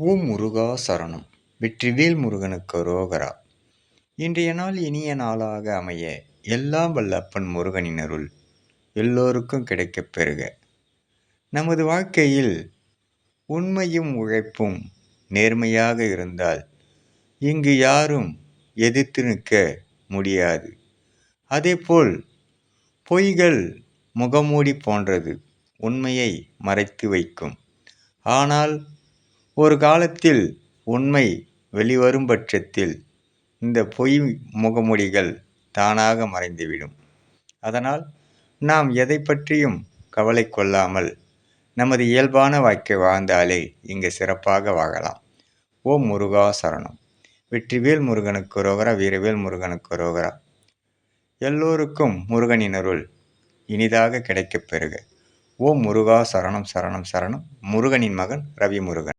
ஓம் முருகா சரணம். வெற்றிவேல் முருகனுக்கு அரோகரா. இன்றைய நாள் இனிய நாளாக அமைய எல்லாம் வல்ல அப்பன் முருகனின் அருள் எல்லோருக்கும் கிடைக்கப் பெறுக. நமது வாழ்க்கையில் உண்மையும் உழைப்பும் நேர்மையாக இருந்தால் இங்கு யாரும் எதிர்த்து நிற்க முடியாது. அதேபோல் பொய்கள் முகமூடி போன்றது, உண்மையை மறைத்து வைக்கும். ஆனால் ஒரு காலத்தில் உண்மை வெளிவரும் பட்சத்தில் இந்த பொய் முகமூடிகள் தானாக மறைந்துவிடும். அதனால் நாம் எதை பற்றியும் கவலை கொள்ளாமல் நமது இயல்பான வாழ்க்கை வாழ்ந்தாலே இங்கு சிறப்பாக வாழலாம். ஓம் முருகா சரணம். வெற்றிவேல் முருகனுக்கு அரோகரா. வீரவேல் முருகனுக்கு அரோகரா. எல்லோருக்கும் முருகனின் அருள் இனிதாக கிடைக்கப் பெறுக. ஓம் முருகா சரணம் சரணம் சரணம். முருகனின் மகன் ரவி முருகன்.